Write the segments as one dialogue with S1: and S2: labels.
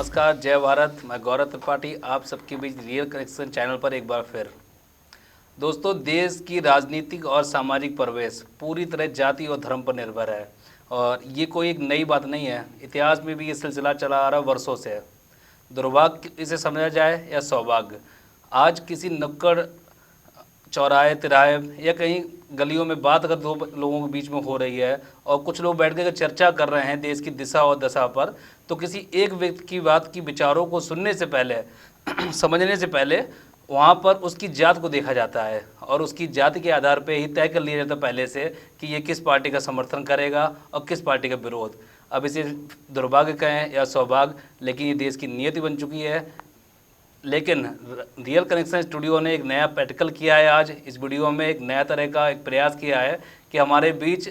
S1: नमस्कार, जय भारत। मैं गौरव त्रिपाठी आप सबके बीच रियल कनेक्शन चैनल पर एक बार फिर। दोस्तों, देश की राजनीतिक और सामाजिक परिवेश पूरी तरह जाति और धर्म पर निर्भर है और ये कोई एक नई बात नहीं है। इतिहास में भी ये सिलसिला चला आ रहा वर्षों से। दुर्भाग्य इसे समझा जाए या सौभाग्य, आज किसी नुक्कड़ चौराहे तिराहे या कहीं गलियों में बात अगर दो लोगों के बीच में हो रही है और कुछ लोग बैठ कर चर्चा कर रहे हैं देश की दिशा और दशा पर, तो किसी एक व्यक्ति की बात की विचारों को सुनने से पहले समझने से पहले वहाँ पर उसकी जात को देखा जाता है और उसकी जाति के आधार पर ही तय कर लिया जाता है पहले से कि ये किस पार्टी का समर्थन करेगा और किस पार्टी का विरोध। अब इसे दुर्भाग्य कहें या सौभाग्य, लेकिन ये देश की नियति बन चुकी है। लेकिन रियल कनेक्शन स्टूडियो ने एक नया प्रैक्टिकल किया है। आज इस वीडियो में एक नया तरह का एक प्रयास किया है कि हमारे बीच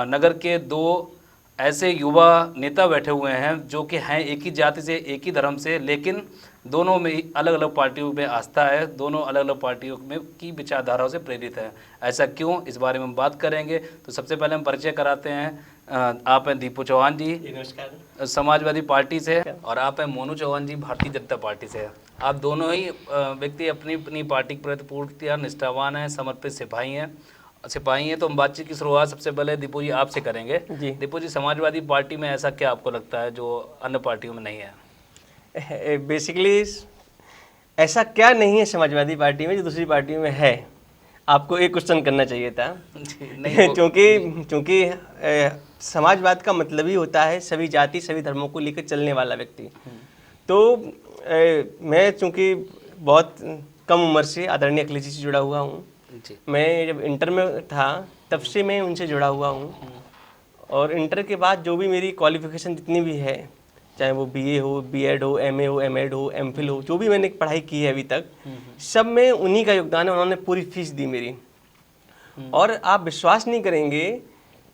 S1: नगर के दो ऐसे युवा नेता बैठे हुए हैं जो कि हैं एक ही जाति से, एक ही धर्म से, लेकिन दोनों में अलग अलग पार्टियों में आस्था है, दोनों अलग अलग पार्टियों में की विचारधाराओं से प्रेरित हैं। ऐसा क्यों, इस बारे में हम बात करेंगे। तो सबसे पहले हम परिचय कराते हैं। आप हैं दीपू चौहान जी,
S2: नमस्कार,
S1: समाजवादी पार्टी से, और आप हैं मोनू चौहान जी, भारतीय जनता पार्टी से। आप दोनों ही व्यक्ति अपनी अपनी पार्टी के प्रति पूर्णतः निष्ठावान हैं, समर्पित सिपाही हैं। तो हम बातचीत की शुरुआत सबसे पहले दीपू जी आपसे करेंगे। दीपू जी, समाजवादी पार्टी में ऐसा क्या आपको लगता है जो अन्य पार्टियों में नहीं है?
S2: बेसिकली ऐसा क्या नहीं है समाजवादी पार्टी में जो दूसरी पार्टियों में है? आपको एक क्वेश्चन करना चाहिए था। क्योंकि समाजवाद का मतलब ही होता है सभी जाति सभी धर्मों को लेकर चलने वाला व्यक्ति। तो मैं चूँकि बहुत कम उम्र से आदरणीय अखिलेश जी से जुड़ा हुआ हूँ। मैं जब इंटर में था तब से मैं उनसे जुड़ा हुआ हूँ, और इंटर के बाद जो भी मेरी क्वालिफिकेशन जितनी भी है, चाहे वो बीए हो, बीएड हो, एमए हो, एमएड हो, एमफिल हो, जो भी मैंने पढ़ाई की है अभी तक, सब में उन्हीं का योगदान है। उन्होंने पूरी फीस दी मेरी। और आप विश्वास नहीं करेंगे,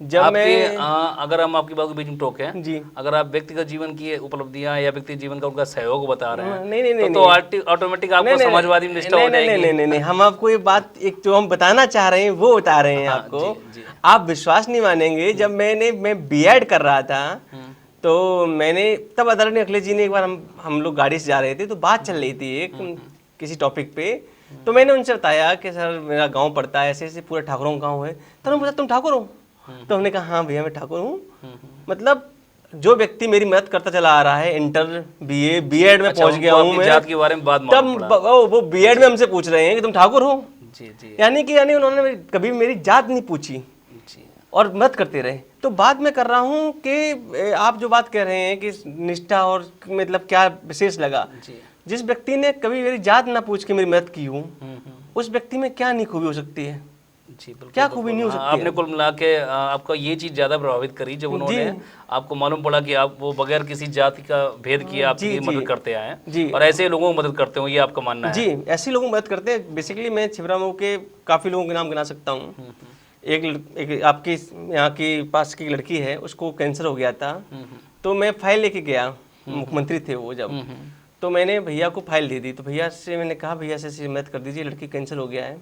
S2: जब मैं
S1: अगर हम आपकी बात के बीच में टोकें जी, अगर आप व्यक्तिगत जीवन की उपलब्धियां या व्यक्तिगत जीवन का उनका सहयोग बता रहे हैं, नहीं, तो ऑटोमेटिक आपको समाजवादी में निष्ठा हो जाएगी।
S2: नहीं, हम आपको ये बात एक जो हम बताना चाह रहे हैं वो बता रहे हैं आपको। आप विश्वास नहीं मानेंगे, जब मैं बीएड कर रहा था तो मैंने तब आदरणीय अखिलेश जी ने एक बार हम लोग गाड़ी से जा रहे थे तो बात चल रही थी एक किसी टॉपिक पे, तो मैंने उनसे बताया कि सर मेरा गांव पड़ता है, ऐसे ऐसे पूरा ठाकुरों का गाँव है। तो उन्होंने पूछा तुम ठाकुर हो? तो हमने कहा हाँ भैया मैं ठाकुर हूँ। मतलब जो व्यक्ति मेरी मदद करता चला आ रहा है, इंटर बीए बीएड में पहुंच गया हूँ मैं,
S1: जात के बारे में बात
S2: तब वो बीएड में हमसे पूछ रहे हैं कि तुम ठाकुर हो। यानी उन्होंने कभी मेरी जात नहीं पूछी और मदद करते रहे। तो बात मैं कर रहा हूँ कि आप जो बात कह रहे हैं कि निष्ठा और मतलब क्या विशेष लगा, जिस व्यक्ति ने कभी मेरी जात ना पूछ के मेरी मदद की हूँ, उस व्यक्ति में क्या नहीं खूबी हो सकती है?
S1: जी बिल्कुल,
S2: क्या खूबी नहीं हो सकती?
S1: आपने कुल मिला के आपका ये चीज़ ज़्यादा प्रभावित करी जब उन्होंने आपको मालूम पड़ा कि आप वो बगैर किसी जाति का भेद किए आपकी मदद करते आए हैं और ऐसे लोगों को मदद करते हो, ये आपका मानना है?
S2: जी, ऐसे लोगों को मदद करते हैं। बेसिकली मैं छिबरामऊ के काफ़ी लोगों के नाम गिना सकता हूँ। एक आपकी यहाँ की पास की लड़की है, उसको कैंसर हो गया था, तो मैं फाइल लेके गया, मुख्यमंत्री थे वो जब, तो मैंने भैया को फाइल दे दी। तो भैया से मैंने कहा भैया से मदद कर दीजिए, लड़की कैंसर हो गया है।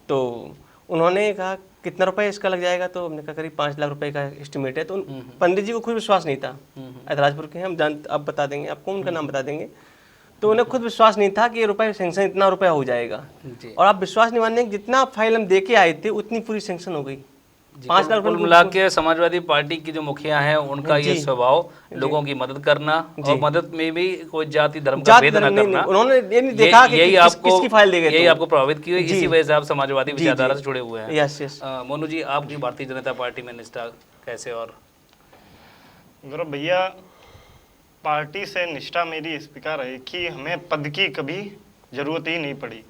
S2: तो उन्होंने कहा कितना रुपए इसका लग जाएगा? तो हमने कहा करीब 5 लाख रुपए का एस्टिमेट है। तो पंडित जी को खुद विश्वास नहीं था, ऐतराजपुर के हैं, हम अब बता देंगे आपको, उनका नाम बता देंगे। तो उन्हें खुद विश्वास नहीं था कि ये रुपए सेंक्शन इतना रुपया हो जाएगा। और आप विश्वास नहीं मानेंगे, जितना फाइल हम दे के आए थे उतनी पूरी सेंक्शन हो गई। 5 लाख
S1: रुपए मिला के समाजवादी पार्टी की जो मुखिया हैं उनका ये स्वभाव, लोगों की मदद करना और मदद में भी कोई जाति धर्म का भेद न करना,
S2: उन्होंने ये नहीं देखा कि किसकी फाइल दे गए,
S1: यही आपको प्रभावित की हुई। इसी वजह से आप समाजवादी विचारधारा से जुड़े हुए हैं।
S2: यस।
S1: मोनू जी, आपकी भारतीय जनता पार्टी में निष्ठा कैसे? और
S3: गौरव भैया, पार्टी से निष्ठा मेरी इस प्रकार है कि हमें पद की कभी जरूरत ही नहीं पड़ी।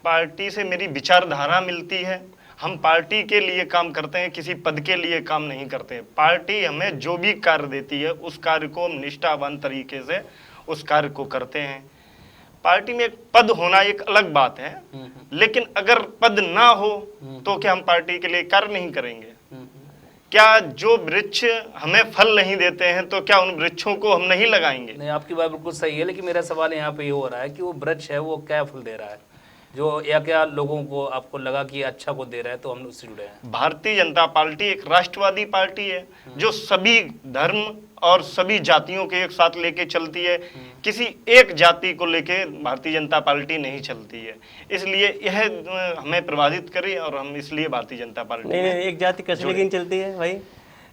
S3: पार्टी से मेरी विचारधारा मिलती है, हम पार्टी के लिए काम करते हैं, किसी पद के लिए काम नहीं करते। पार्टी हमें जो भी कार्य देती है उस कार्य को हम निष्ठावान तरीके से उस कार्य को करते हैं। पार्टी में एक पद होना एक अलग बात है, लेकिन अगर पद ना हो तो क्या हम पार्टी के लिए कार्य नहीं करेंगे? क्या जो वृक्ष हमें फल नहीं देते हैं तो क्या उन वृक्षों को हम नहीं लगाएंगे?
S1: नहीं, आपकी बात बिल्कुल सही है, लेकिन मेरा सवाल यहाँ पे ये हो रहा है कि वो वृक्ष है वो क्या फल दे रहा है? जो या क्या लोगों को आपको लगा कि अच्छा को दे रहा है तो हम उससे जुड़े हैं?
S3: भारतीय जनता पार्टी एक राष्ट्रवादी पार्टी है जो सभी धर्म और सभी जातियों के एक साथ लेके चलती है। किसी एक जाति को लेके भारतीय जनता पार्टी नहीं चलती है, इसलिए यह हमें प्रभावित करे और हम इसलिए भारतीय जनता पार्टी
S2: नहीं नहीं, एक जाति कैसे लेकिन चलती है भाई?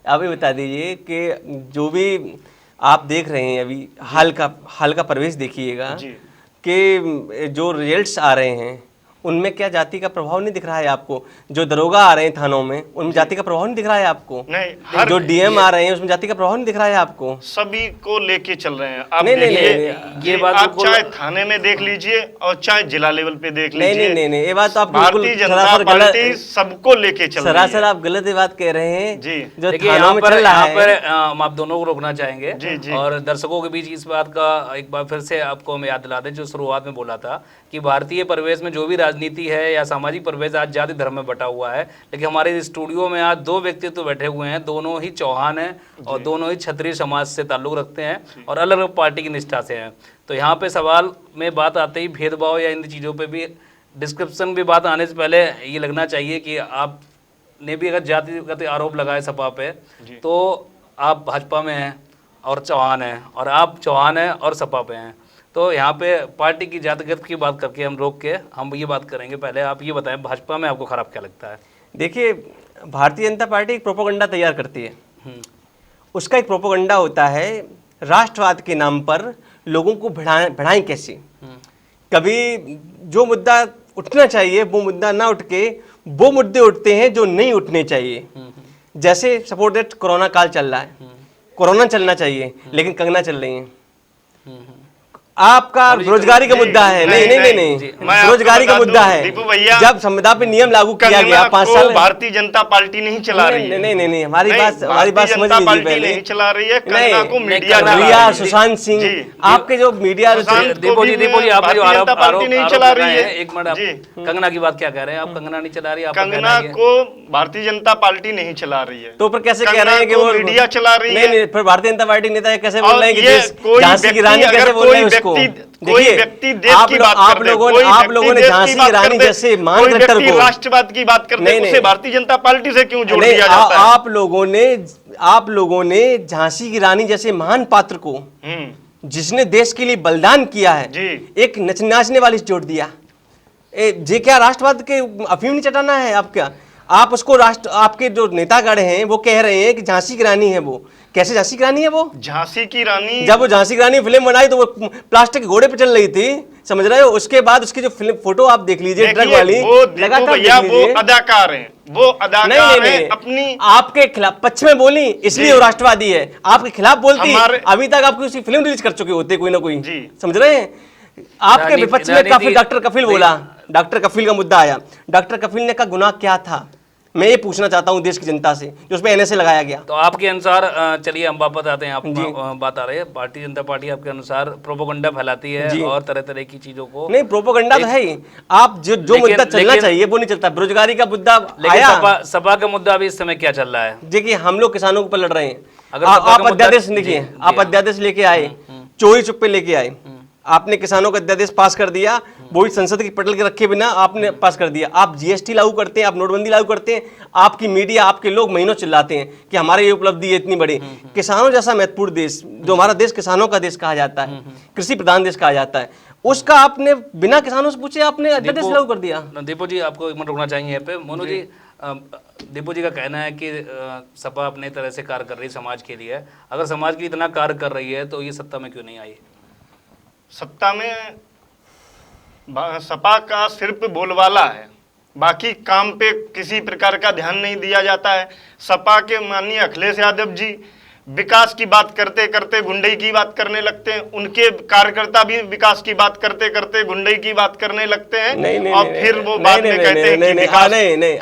S2: आप ये बता दीजिए कि जो भी आप देख रहे हैं अभी हाल का परिवेश देखिएगा
S3: जी।
S2: कि जो रिजल्ट्स आ रहे हैं उनमें क्या जाति का प्रभाव नहीं दिख रहा है आपको? जो दरोगा आ रहे हैं थानों में उनमें जाति का प्रभाव नहीं दिख रहा है आपको?
S3: नहीं,
S2: जो डीएम आ रहे हैं उसमें जाति का प्रभाव नहीं दिख रहा है आपको?
S3: सभी को लेके चल रहे हैं। आप
S2: नहीं, नहीं,
S3: देखिए,
S2: नहीं,
S1: ये बात
S3: आप
S1: बिल्कुल-
S3: चाहे थाने में देख लीजिए और चाहे जिला लेवल पे देख
S2: नहीं
S3: लीजिए।
S2: नहीं नहीं नहीं, ये बात तो आप बिल्कुल
S3: भारतीय जनता
S2: सरासर
S3: पार्टी
S2: गलत,
S3: सबको लेके चल रही
S2: सरासर
S3: है।
S2: आप गलत ये बात कह रहे हैं।
S3: जी।
S2: जो
S1: देखिए
S2: थानों
S1: यहाँ
S2: में
S1: पर
S2: चल रहा
S1: यहाँ
S2: है,
S1: पर हम आप दोनों को रोकना चाहेंगे
S3: जी, जी।
S1: और दर्शकों के बीच इस बात का एक बार फिर से आपको हम याद दिला दें जो शुरुआत में बोला था कि भारतीय परिवेश में जो भी राजनीति है या सामाजिक परिवेश आज जाति धर्म में बटा हुआ है, लेकिन हमारे इस स्टूडियो में आज दो व्यक्तित्व बैठे हुए हैं, दोनों ही चौहान हैं और दोनों ही क्षत्रिय समाज से ताल्लुक रखते हैं और अलग अलग पार्टी की निष्ठा से हैं। तो यहाँ पे सवाल में बात आते ही भेदभाव या इन चीज़ों पे भी डिस्क्रिप्शन भी बात आने से पहले ये लगना चाहिए कि आपने भी अगर जातिगत आरोप लगाए सपा पे तो आप भाजपा में हैं और चौहान हैं और आप चौहान हैं और सपा पे हैं। तो यहाँ पे पार्टी की जातिगत की बात करके हम रोक के हम ये बात करेंगे। पहले आप ये बताएं भाजपा में आपको खराब क्या लगता है?
S2: देखिए भारतीय जनता पार्टी एक प्रोपेगेंडा तैयार करती है। उसका एक प्रोपेगेंडा होता है राष्ट्रवाद के नाम पर लोगों को बढ़ाएं कैसे। कभी जो मुद्दा उठना चाहिए वो मुद्दा ना उठ के वो मुद्दे उठते हैं जो नहीं उठने चाहिए। जैसे सपोर्ट दैट कोरोना काल चल रहा है, कोरोना चलना चाहिए लेकिन कंगना चल रही है। आपका रोजगारी का मुद्दा है। नहीं नहीं नहीं नहीं, रोजगारी का मुद्दा है।
S3: दीपू भैया,
S2: जब संविदा पे नियम लागू किया गया 5
S3: को
S2: साल,
S3: भारतीय जनता पार्टी नहीं चला रही है।
S2: नहीं नहीं नहीं, हमारी
S3: नहीं,
S2: बात समझ
S3: भारतीय
S2: लीजिए
S3: जनता पार्टी
S2: पहले।
S3: नहीं चला रही है, कंगना को मीडिया चला
S2: रिया,
S3: रही है।
S2: सुशांत सिंह,
S3: जी।
S2: आपके जो मीडिया
S3: सुशांत को
S1: दीपू जी
S3: भी
S1: आपने जो
S3: भारतीय
S1: आरोप
S3: जनता पार्टी नहीं चला रही है।
S1: एक मिनट,
S3: जी।
S1: कंगना की बात क्या कह रहे हैं आप? कंगना नहीं चला रही, आप
S3: कंगना को भारतीय जनता पार्टी नहीं चला रही है।
S2: तो फिर कैसे कह रहे हैं कि
S3: कंगना
S2: वो
S3: को मीडिया चला रही
S2: नहीं
S3: है?
S2: नहीं, फिर भारतीय जनता पार्टी नेता कैसे बोल
S3: और
S2: रहे हैं कि
S3: ये
S2: देश
S3: कोई
S2: झांसी की रानी
S3: व्यक्ति,
S2: कैसे
S3: अगर
S2: बोल रहे हैं
S3: कोई
S2: उसको?
S3: कोई व्यक्ति देश की बात
S2: आप
S3: कर दे,
S2: लोगों
S3: कोई
S2: आप
S3: व्यक्ति
S2: लोगों ने
S3: देश की
S2: झांसी
S3: बात
S2: की रानी
S3: कर दे,
S2: जैसे मान
S3: कोई
S2: कट्टर
S3: व्यक्ति
S2: को
S3: राष्ट्रवाद की बात करते
S2: नहीं,
S3: उसे
S2: नहीं।
S3: भारतीय जनता पार्टी से क्यों जोड़
S2: नहीं,
S3: दिया जाता है?
S2: आप लोगों ने झांसी की रानी जैसे महान पात्र को जिसने देश के लिए बलिदान किया है
S3: जी।
S2: एक नाचने वाली से जोड़ दिया। जे क्या राष्ट्रवाद के अफीम नहीं चटाना है आप? क्या आप उसको आपके जो नेतागण हैं वो कह रहे हैं कि झांसी की रानी है वो? कैसे झांसी की रानी है वो?
S3: झांसी की रानी,
S2: जब वो झांसी की रानी फिल्म बनाई तो वो प्लास्टिक के घोड़े पे चल रही थी, समझ रहे हो? उसके बाद उसकी जो फिल्म फोटो आप देख लीजिए ट्रक वाली,
S3: वो दीपू भैया वो
S2: लीजिए।
S3: अदाकार हैं, वो
S2: नहीं
S3: अदाकार
S2: नहीं
S3: हैं
S2: नहीं,
S3: अपनी
S2: आपके खिलाफ पक्ष में बोली इसलिए वो राष्ट्रवादी है। आपके खिलाफ बोलती अभी तक आपको उसकी फिल्म रिलीज कर चुके होते कोई ना कोई,
S3: जी।
S2: समझ रहे हैं? आपके विपक्ष में काफी डॉक्टर कपिल बोला, डॉक्टर कपिल का मुद्दा आया। डॉक्टर कपिल ने का गुनाह क्या था? मैं ये पूछना चाहता हूँ देश की जनता से जो उसमें एनएसए लगाया गया।
S1: तो आपके अनुसार चलिए हम वापस आते हैं, आप बात आ रही है भारतीय जनता पार्टी आपके अनुसार प्रोपेगेंडा फैलाती है और तरह तरह की चीजों को।
S2: नहीं, प्रोपेगेंडा तो है ही। आप जो मुद्दा चलना चाहिए वो नहीं चलता। बेरोजगारी का मुद्दा आया,
S1: सपा का मुद्दा अभी इस समय क्या चल रहा है?
S2: देखिए हम लोग किसानों के ऊपर लड़ रहे हैं।
S1: अगर
S2: आप अध्यादेश देखिए, आप अध्यादेश लेके आए, चोरी चुप्पे लेके आए, आपने किसानों का अध्यादेश पास कर दिया, वो भी संसद की पटल के रखे बिना आपने पास कर दिया। आप जीएसटी लागू करते हैं, आप नोटबंदी लागू करते हैं, आपकी मीडिया, आपके लोग महीनों चिल्लाते हैं कि हमारे ये उपलब्धि है इतनी बड़ी। किसानों जैसा महत्वपूर्ण देश, जो हमारा देश किसानों का देश कहा जाता है, कृषि प्रधान देश कहा जाता है, उसका आपने बिना किसानों से पूछे आपने अध्यादेश लागू कर दिया।
S1: दीपू जी आपको एक मिनट रुकना चाहिए यहाँ पे। मोनू जी, दीपू जी का कहना है कि सपा अपने तरह से कार्य कर रही है समाज के लिए। अगर समाज के लिए इतना कार्य कर रही है तो ये सत्ता में क्यों नहीं आई?
S3: सत्ता में सपा का सिर्फ बोलबाला है, बाकी काम पे किसी प्रकार का ध्यान नहीं दिया जाता है। सपा के माननीय अखिलेश यादव जी विकास की बात करते करते गुंडई की बात करने लगते हैं, उनके कार्यकर्ता भी विकास की बात करते करते गुंडई की बात करने लगते हैं। और फिर वो बाद में कहते हैं कि विकास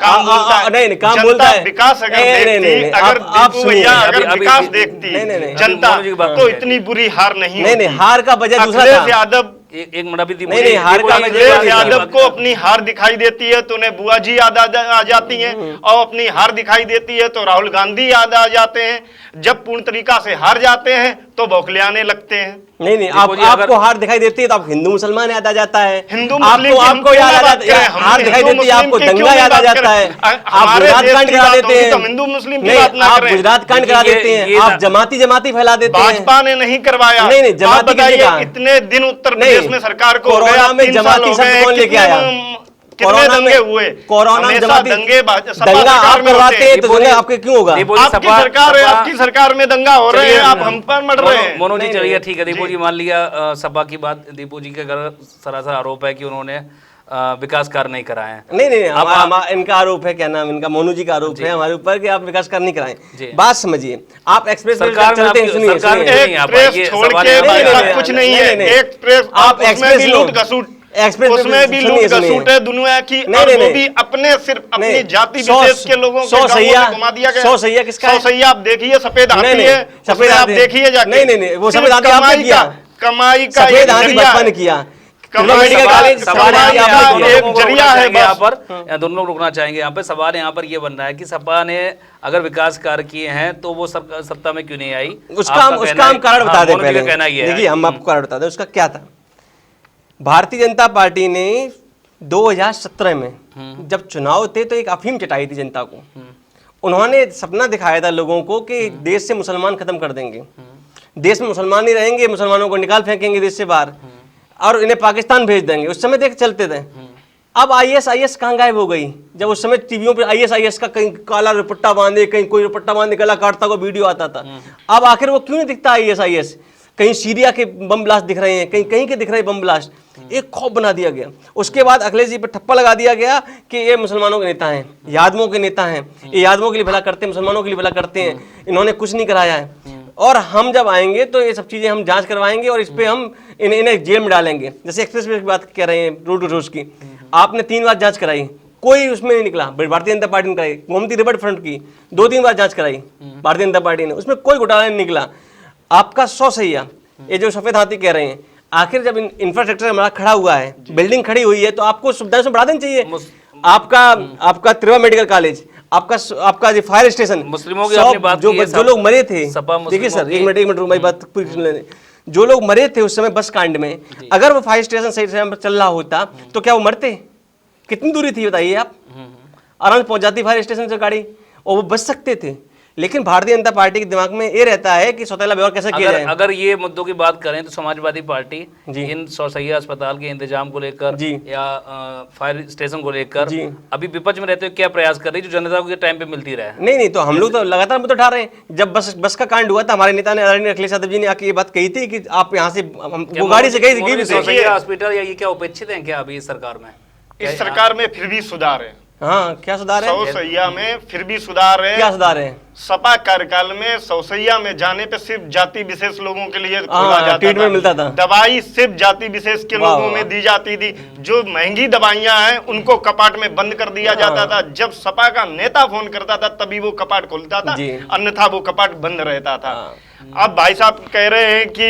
S3: काम बोलता है। जनता विकास अगर देखती, अगर दीपू भैया अगर विकास देखती जनता तो इतनी बुरी हार नहीं होती।
S2: हार का वजह दूसरा था।
S3: अखिलेश यादव
S1: एक मिनट अभी
S2: नहीं, हार का
S3: अखिलेश यादव को अपनी हार दिखाई देती है तो उन्हें बुआ जी याद आ जाती हैं, और अपनी हार दिखाई देती है तो राहुल गांधी याद आ जाते हैं। जब पूर्ण तरीका से हार जाते हैं तो बौखले आने लगते हैं।
S2: नहीं नहीं, आपको हार दिखाई देती है तो आप हिंदू मुसलमान याद आ जाता है,
S3: हिंदू मुस्लिम
S2: आपको याद आ जाता है, हार दिखाई देती है आपको दंगा याद आ जाता है, आप गुजरात कांड करा देते हैं,
S3: हिंदू मुस्लिम की
S2: नहीं
S3: बात ना
S2: आप
S3: करें।
S2: गुजरात कांड करा देते हैं, आप जमाती फैला देते हैं।
S3: भाजपा ने नहीं करवाया।
S2: नहीं नहीं, जमाती किसने कहा?
S3: इतने दिन उत्तर प्रदेश में सरकार को
S2: कोरोना में जमाती शब्द कौन लेके आया?
S3: कितने दंगे हुए?
S2: कोरोना में जमाती
S3: दंगा
S2: आप करवाते हैं तो दंगा आपके क्यों होगा?
S3: आपकी सरकार है, आपकी सरकार में दंगा हो रहे हैं, आप हम पर मर रहे हैं।
S1: मोनू जी चलिए ठीक है, दीपू जी मान लिया सपा की बात, दीपू जी का सरासर आरोप है कि उन्होंने विकास कार्य नहीं कराए हैं।
S2: नहीं नहीं, इनका आरोप है, क्या नाम इनका, मोनू जी का आरोप है हमारे ऊपर कि आप विकास कार्य नहीं कराएं। बात समझिए, आप एक्सप्रेस
S1: सरकार
S2: चलते हैं, सुनिए
S3: छोड़ के कुछ नहीं है, एक प्रेस
S2: आप एक्सप्रेस
S3: लूट घसूट, उसमें भी लूट घसूट है दुनिया की, और वो भी अपने सिर्फ अपनी जाति विशेष के लोगों के गांवों में घुमा दिया गया।
S2: 100 सैया किसका है?
S3: 100 सैया आप देखिए, सफेद हाथी है, सफेद आप देखिए जाके।
S2: नहीं, वो सफेद हाथी आपने किया,
S3: कमाई का
S2: सफेद हाथी भाजपा ने किया।
S3: मेडिकल कॉलेज
S1: सवाल
S3: एक जरिया है
S1: यहाँ पर, दोनों लोग रुकना चाहेंगे यहाँ पे। सवाल यहाँ पर ये बन रहा है कि सपा ने अगर विकास कार्य किए हैं तो वो सत्ता में क्यों नहीं आई?
S2: उसका हम कारण बता दें पहले। देखिए हम आपको कारण बता दें उसका क्या था। भारतीय जनता पार्टी ने 2017 में जब चुनाव थे तो एक अफीम चटाई थी जनता को। उन्होंने सपना दिखाया था लोगों को कि देश से मुसलमान खत्म कर देंगे, देश में मुसलमान नहीं रहेंगे, मुसलमानों को निकाल फेंकेंगे देश से बाहर और इन्हें पाकिस्तान भेज देंगे। उस समय देख चलते थे। अब आईएस कहाँ गायब हो गई? जब उस समय टीवियों पे आईएस का कहीं काला दुपट्टा बांधे, कहीं कोई दुपट्टा बांधे गला काटता हुआ वीडियो आता था। अब आखिर वो क्यों नहीं दिखता आईएस? कहीं सीरिया के बम ब्लास्ट दिख रहे हैं, कहीं के दिख रहे हैं बम ब्लास्ट। एक खौफ बना दिया गया। उसके बाद अखिलेश जी पर ठप्पा लगा दिया गया कि ये मुसलमानों के नेता हैं, यादवों के नेता हैं, ये यादवों के लिए भला करते हैं, मुसलमानों के लिए भला करते हैं, इन्होंने कुछ नहीं कराया है। और हम जब आएंगे तो ये सब चीज़ें हम जांच करवाएंगे और इस पर हम इन्हें जेल में डालेंगे। जैसे एक्सप्रेस वे की बात कर रहे हैं, रोड टू रोज की, आपने 3 बार जांच कराई, कोई उसमें नहीं निकला। भारतीय जनता पार्टी ने कराई, गोमती रिवर फ्रंट की 2-3 बार जांच कराई भारतीय जनता पार्टी ने, उसमें कोई घोटाला नहीं निकला। आपका 100 सैया, ये जो सफेद हाथी कह रहे हैं, आखिर जब इंफ्रास्ट्रक्चर हमारा खड़ा हुआ है, बिल्डिंग खड़ी हुई है, तो आपको सुविधाएं से बढ़ा देनी चाहिए। आपका त्रिवा मेडिकल कॉलेज, आपका जो फायर स्टेशन,
S1: मुस्लिमों की आपने बात की है,
S2: जो लोग मरे थे, देखिए सर एक मिनट मेरी बात पूरी सुन लेने। जो लोग मरे थे उस समय बस कांड में, अगर वो फायर स्टेशन सही समय पर चल रहा होता तो क्या वो मरते? कितनी दूरी थी बताइए आप? आराम से पहुंच जाती फायर स्टेशन से गाड़ी और वो बच सकते थे। लेकिन भारतीय जनता पार्टी के दिमाग में ये रहता है कि सौतेला व्यवहार कैसे किया जाए।
S1: अगर ये मुद्दों की बात करें तो समाजवादी पार्टी इन 100 सैया अस्पताल के इंतजाम को लेकर या फायर स्टेशन को लेकर अभी विपक्ष में रहते हुए क्या प्रयास कर रही है जो जनता को टाइम पे मिलती रहे?
S2: नहीं तो हम लोग तो लगातार मुद्दे उठा रहे हैं। जब बस का कांड हुआ था, हमारे नेता ने आदरणीय अखिलेश यादव जी ने आके ये बात कही थी कि आप यहाँ से वो गाड़ी से गई
S1: हॉस्पिटल या ये क्या उपेक्षित है क्या अभी इस सरकार में?
S3: इस सरकार में फिर भी सुधार है।
S2: हाँ, क्या सुधार है?
S3: 100 सैया में फिर भी सुधार है।
S2: क्या सुधार है?
S3: सपा कार्यकाल में 100 सैया में जाने पे सिर्फ जाति विशेष लोगों के लिए खोला जाता
S2: ट्रीटमेंट मिलता था।
S3: दवाई सिर्फ जाति विशेष के लोगों में दी जाती थी। जो महंगी दवाइयां हैं उनको कपाट में बंद कर दिया जाता था। जब सपा का नेता फोन करता था तभी वो कपाट खोलता था, अन्यथा वो कपाट बंद रहता था। अब भाई साहब कह रहे हैं कि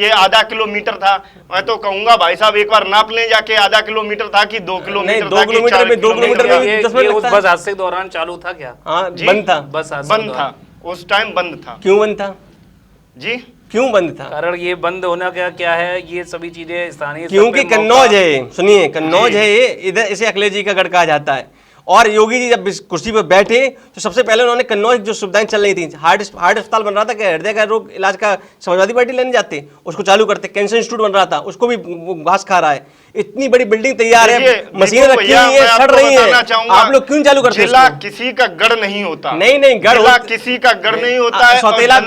S3: ये आधा किलोमीटर था। मैं तो कहूंगा भाई साहब एक बार नाप लें जाके, आधा किलोमीटर था कि 2 किलोमीटर था कि 4 किलोमीटर था।
S1: ये उस बस हादसे के दौरान चालू था क्या?
S2: हाँ, बंद था।
S1: बस
S3: बंद था, उस टाइम बंद था।
S2: क्यों बंद था
S3: जी?
S2: क्यों बंद था?
S1: कारण ये बंद होना क्या है? ये सभी चीजें स्थानीय,
S2: क्योंकि कन्नौज है, सुनिए कन्नौज है ये, इधर इसे अखिलेश जी का गढ़ कहा जाता है। और योगी जी जब कुर्सी पर बैठे तो सबसे पहले उन्होंने कन्नौज जो सुविधाएं चल रही थी, हार्ट अस्पताल बन रहा था, क्या हृदय का रोग इलाज का समाजवादी पार्टी लेने जाते, उसको चालू करते। कैंसर इंस्टीट्यूट बन रहा था, उसको भी घास खा रहा है। इतनी बड़ी बिल्डिंग तैयार है, मशीनें रखी हुई है, सड़ रही है, आप लोग क्यों चालू करते?
S3: जिला किसी का गढ़ नहीं होता।
S2: नहीं
S3: गढ़ किसी का गढ़ नहीं होता है।
S2: सौतेला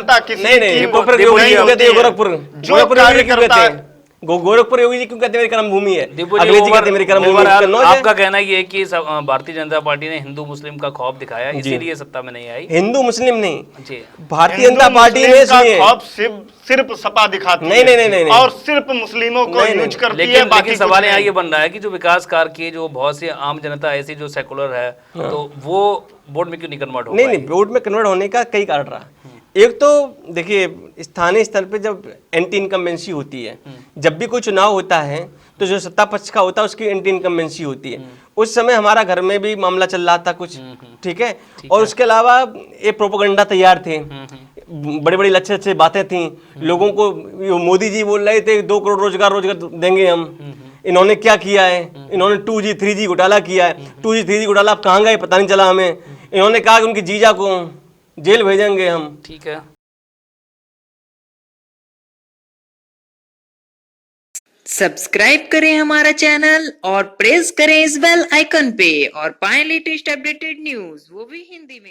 S2: गोरखपुर योगी जी क्यों कहते मेरी कर्म भूमि है? अखिलेश जी कहते मेरी कर्म भूमि है।
S1: आपका कहना ये है कि भारतीय जनता पार्टी ने हिंदू मुस्लिम का खौफ दिखाया, इसीलिए सत्ता में नहीं आई?
S2: हिंदू मुस्लिम नहीं, भारतीय जनता पार्टी ने
S3: खौफ सिर्फ सपा दिखाती है।
S2: नहीं
S3: और सिर्फ मुस्लिमों को यूज करती है।
S1: लेकिन सवाल यहाँ ये बन रहा है कि जो विकास कार्य किए, जो बहुत सी आम जनता ऐसी जो सेकुलर है, तो वो वोट में क्यों नहीं कन्वर्ट हो?
S2: नहीं, वोट में कन्वर्ट होने का कई कारण रहा। एक तो देखिए स्थानीय स्तर पे जब एंटी इनकम्बेंसी होती है, जब भी कोई चुनाव होता है तो जो सत्ता पक्ष का होता है उसकी एंटी इनकम्बेंसी होती है। उस समय हमारा घर में भी मामला चल रहा था कुछ, ठीक है। और उसके अलावा ये प्रोपेगेंडा तैयार थे। बड़े बड़े अच्छे अच्छे बातें थी लोगों को। मोदी जी बोल रहे थे 2 करोड़ रोजगार देंगे हम। इन्होंने क्या किया है? इन्होंने 2G 3G घोटाला किया है। 2G 3G घोटाला अब कहाँ गए पता नहीं चला हमें। इन्होंने कहा कि उनकी जीजा को जेल भेजेंगे हम।
S1: ठीक है।
S4: सब्सक्राइब करें हमारा चैनल और प्रेस करें इस बेल आइकन पे और पाएं लेटेस्ट अपडेटेड न्यूज, वो भी हिंदी में।